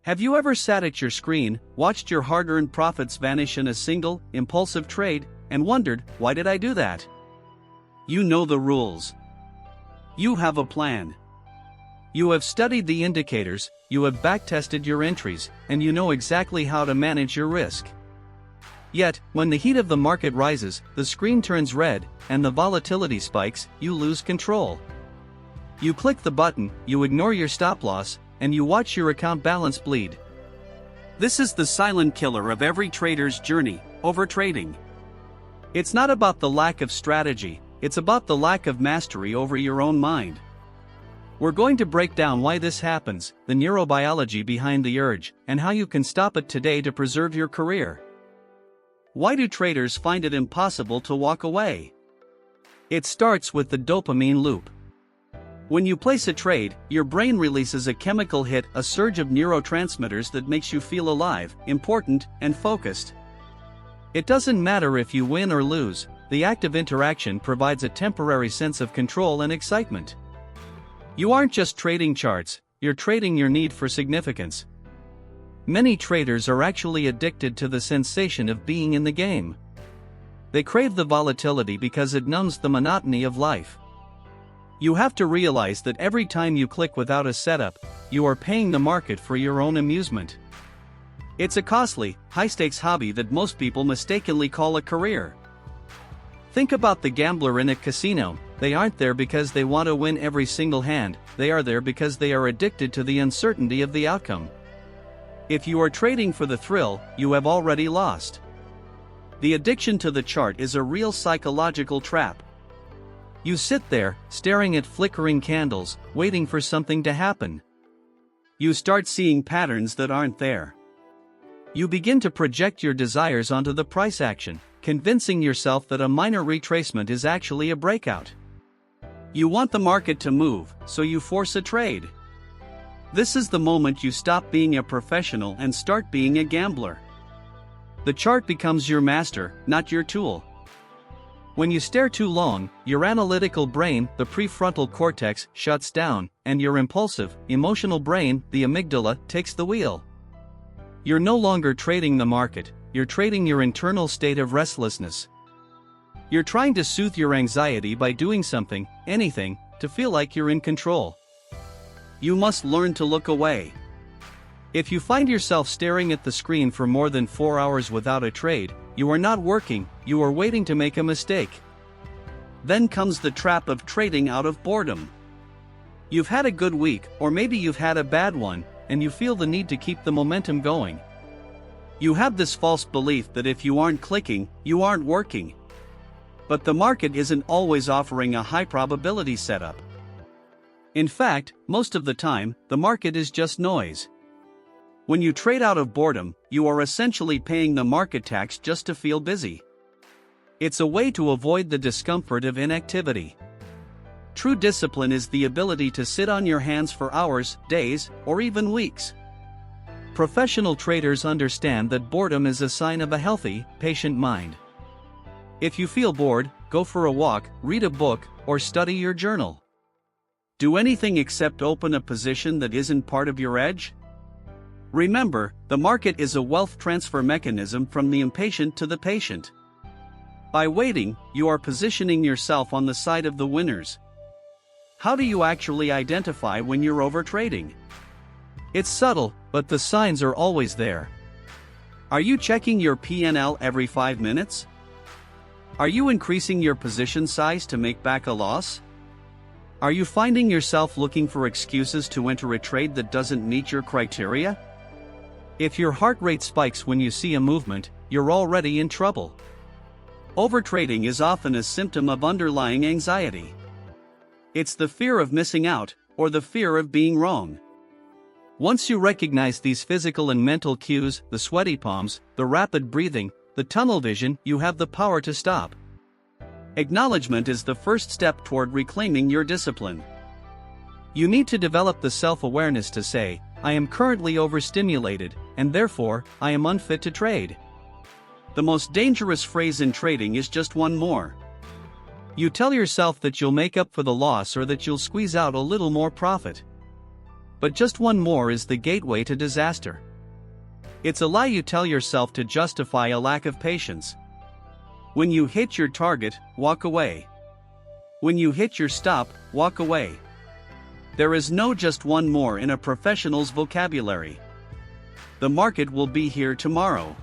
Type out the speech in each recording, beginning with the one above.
Have you ever sat at your screen, watched your hard-earned profits vanish in a single, impulsive trade, and wondered, why did I do that? You know the rules. You have a plan. You have studied the indicators, you have backtested your entries, and you know exactly how to manage your risk. Yet, when the heat of the market rises, the screen turns red, and the volatility spikes, you lose control. You click the button, you ignore your stop loss, and you watch your account balance bleed. This is the silent killer of every trader's journey, overtrading. It's not about the lack of strategy, it's about the lack of mastery over your own mind. We're going to break down why this happens, the neurobiology behind the urge, and how you can stop it today to preserve your career. Why do traders find it impossible to walk away? It starts with the dopamine loop. When you place a trade, your brain releases a chemical hit, a surge of neurotransmitters that makes you feel alive, important, and focused. It doesn't matter if you win or lose, the act of interaction provides a temporary sense of control and excitement. You aren't just trading charts, you're trading your need for significance. Many traders are actually addicted to the sensation of being in the game. They crave the volatility because it numbs the monotony of life. You have to realize that every time you click without a setup, you are paying the market for your own amusement. It's a costly, high-stakes hobby that most people mistakenly call a career. Think about the gambler in a casino. They aren't there because they want to win every single hand, they are there because they are addicted to the uncertainty of the outcome. If you are trading for the thrill, you have already lost. The addiction to the chart is a real psychological trap. You sit there, staring at flickering candles, waiting for something to happen. You start seeing patterns that aren't there. You begin to project your desires onto the price action, convincing yourself that a minor retracement is actually a breakout. You want the market to move, so you force a trade. This is the moment you stop being a professional and start being a gambler. The chart becomes your master, not your tool. When you stare too long, your analytical brain, the prefrontal cortex, shuts down, and your impulsive, emotional brain, the amygdala, takes the wheel. You're no longer trading the market, you're trading your internal state of restlessness. You're trying to soothe your anxiety by doing something, anything, to feel like you're in control. You must learn to look away. If you find yourself staring at the screen for more than 4 hours without a trade, you are not working, you are waiting to make a mistake. Then comes the trap of trading out of boredom. You've had a good week, or maybe you've had a bad one, and you feel the need to keep the momentum going. You have this false belief that if you aren't clicking, you aren't working. But the market isn't always offering a high probability setup. In fact, most of the time, the market is just noise. When you trade out of boredom, you are essentially paying the market tax just to feel busy. It's a way to avoid the discomfort of inactivity. True discipline is the ability to sit on your hands for hours, days, or even weeks. Professional traders understand that boredom is a sign of a healthy, patient mind. If you feel bored, go for a walk, read a book, or study your journal. Do anything except open a position that isn't part of your edge? Remember, the market is a wealth transfer mechanism from the impatient to the patient. By waiting, you are positioning yourself on the side of the winners. How do you actually identify when you're overtrading? It's subtle, but the signs are always there. Are you checking your P&L every 5 minutes? Are you increasing your position size to make back a loss? Are you finding yourself looking for excuses to enter a trade that doesn't meet your criteria? If your heart rate spikes when you see a movement, you're already in trouble. Overtrading is often a symptom of underlying anxiety. It's the fear of missing out, or the fear of being wrong. Once you recognize these physical and mental cues, the sweaty palms, the rapid breathing, the tunnel vision, you have the power to stop. Acknowledgement is the first step toward reclaiming your discipline. You need to develop the self-awareness to say, I am currently overstimulated, and therefore, I am unfit to trade. The most dangerous phrase in trading is just one more. You tell yourself that you'll make up for the loss or that you'll squeeze out a little more profit. But just one more is the gateway to disaster. It's a lie you tell yourself to justify a lack of patience. When you hit your target, walk away. When you hit your stop, walk away. There is no just one more in a professional's vocabulary. The market will be here tomorrow.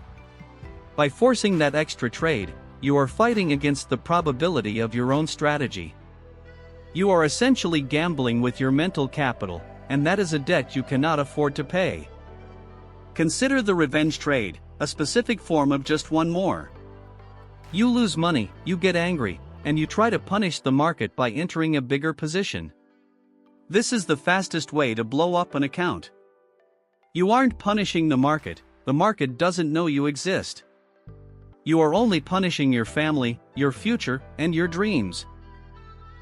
By forcing that extra trade, you are fighting against the probability of your own strategy. You are essentially gambling with your mental capital, and that is a debt you cannot afford to pay. Consider the revenge trade, a specific form of just one more. You lose money, you get angry, and you try to punish the market by entering a bigger position. This is the fastest way to blow up an account. You aren't punishing the market doesn't know you exist. You are only punishing your family, your future, and your dreams.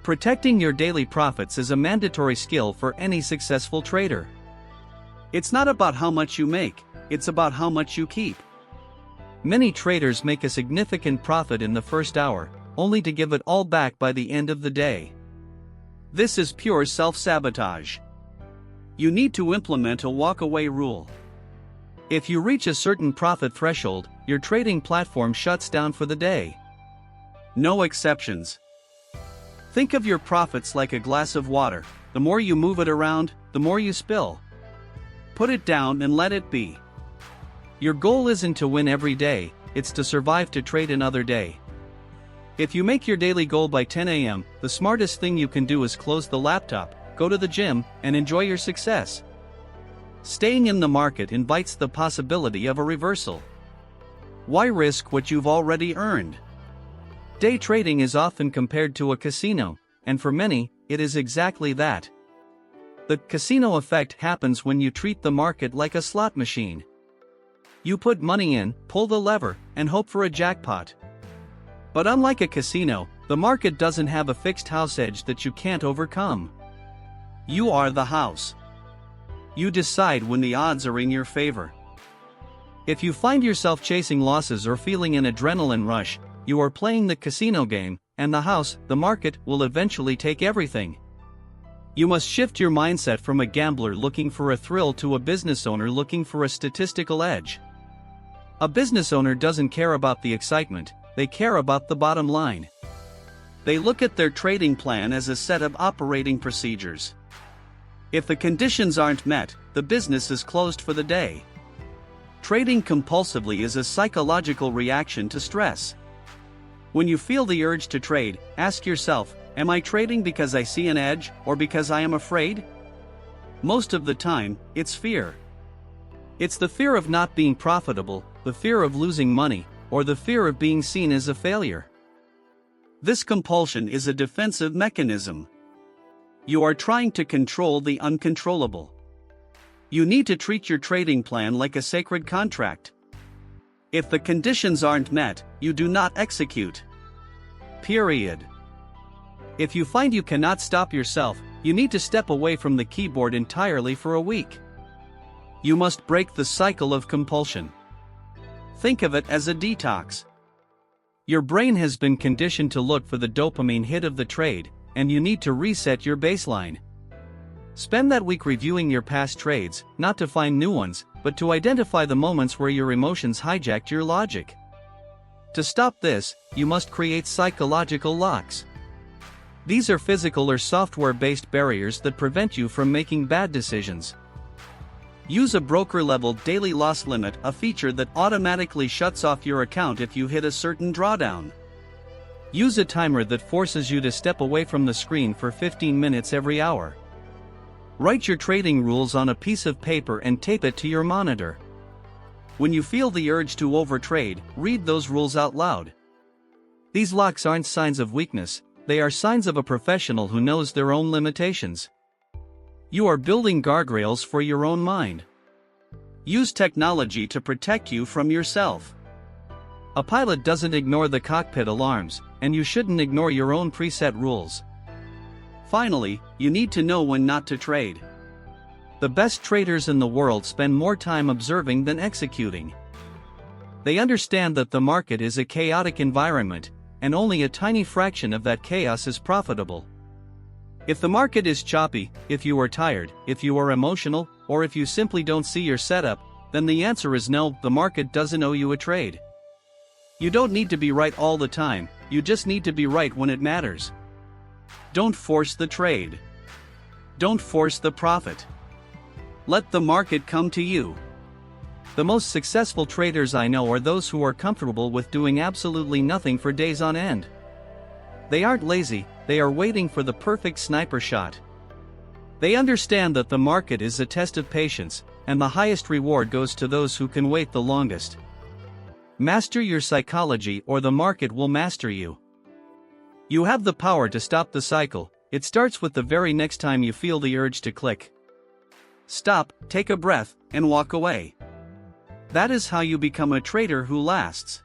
Protecting your daily profits is a mandatory skill for any successful trader. It's not about how much you make, it's about how much you keep. Many traders make a significant profit in the first hour, only to give it all back by the end of the day. This is pure self-sabotage. You need to implement a walk-away rule. If you reach a certain profit threshold, your trading platform shuts down for the day. No exceptions. Think of your profits like a glass of water. The more you move it around, the more you spill. Put it down and let it be. Your goal isn't to win every day, it's to survive to trade another day. If you make your daily goal by 10 a.m., the smartest thing you can do is close the laptop, go to the gym, and enjoy your success. Staying in the market invites the possibility of a reversal. Why risk what you've already earned? Day trading is often compared to a casino, and for many, it is exactly that. The casino effect happens when you treat the market like a slot machine. You put money in, pull the lever, and hope for a jackpot. But unlike a casino, the market doesn't have a fixed house edge that you can't overcome. You are the house. You decide when the odds are in your favor. If you find yourself chasing losses or feeling an adrenaline rush, you are playing the casino game, and the house, the market, will eventually take everything. You must shift your mindset from a gambler looking for a thrill to a business owner looking for a statistical edge. A business owner doesn't care about the excitement, they care about the bottom line. They look at their trading plan as a set of operating procedures. If the conditions aren't met, the business is closed for the day. Trading compulsively is a psychological reaction to stress. When you feel the urge to trade, ask yourself, am I trading because I see an edge, or because I am afraid? Most of the time, it's fear. It's the fear of not being profitable, the fear of losing money, or the fear of being seen as a failure. This compulsion is a defensive mechanism. You are trying to control the uncontrollable. You need to treat your trading plan like a sacred contract. If the conditions aren't met, you do not execute. Period. If you find you cannot stop yourself, you need to step away from the keyboard entirely for a week. You must break the cycle of compulsion. Think of it as a detox. Your brain has been conditioned to look for the dopamine hit of the trade, and you need to reset your baseline. Spend that week reviewing your past trades, not to find new ones, but to identify the moments where your emotions hijacked your logic. To stop this, you must create psychological locks. These are physical or software-based barriers that prevent you from making bad decisions. Use a broker-level daily loss limit, a feature that automatically shuts off your account if you hit a certain drawdown. Use a timer that forces you to step away from the screen for 15 minutes every hour. Write your trading rules on a piece of paper and tape it to your monitor. When you feel the urge to overtrade, read those rules out loud. These locks aren't signs of weakness, they are signs of a professional who knows their own limitations. You are building guardrails for your own mind. Use technology to protect you from yourself. A pilot doesn't ignore the cockpit alarms, and you shouldn't ignore your own preset rules. Finally, you need to know when not to trade. The best traders in the world spend more time observing than executing. They understand that the market is a chaotic environment, and only a tiny fraction of that chaos is profitable. If the market is choppy, if you are tired, if you are emotional, or if you simply don't see your setup, then the answer is no, the market doesn't owe you a trade. You don't need to be right all the time, you just need to be right when it matters. Don't force the trade. Don't force the profit. Let the market come to you. The most successful traders I know are those who are comfortable with doing absolutely nothing for days on end. They aren't lazy, they are waiting for the perfect sniper shot. They understand that the market is a test of patience, and the highest reward goes to those who can wait the longest. Master your psychology or the market will master you. You have the power to stop the cycle. It starts with the very next time you feel the urge to click. Stop, take a breath, and walk away. That is how you become a trader who lasts.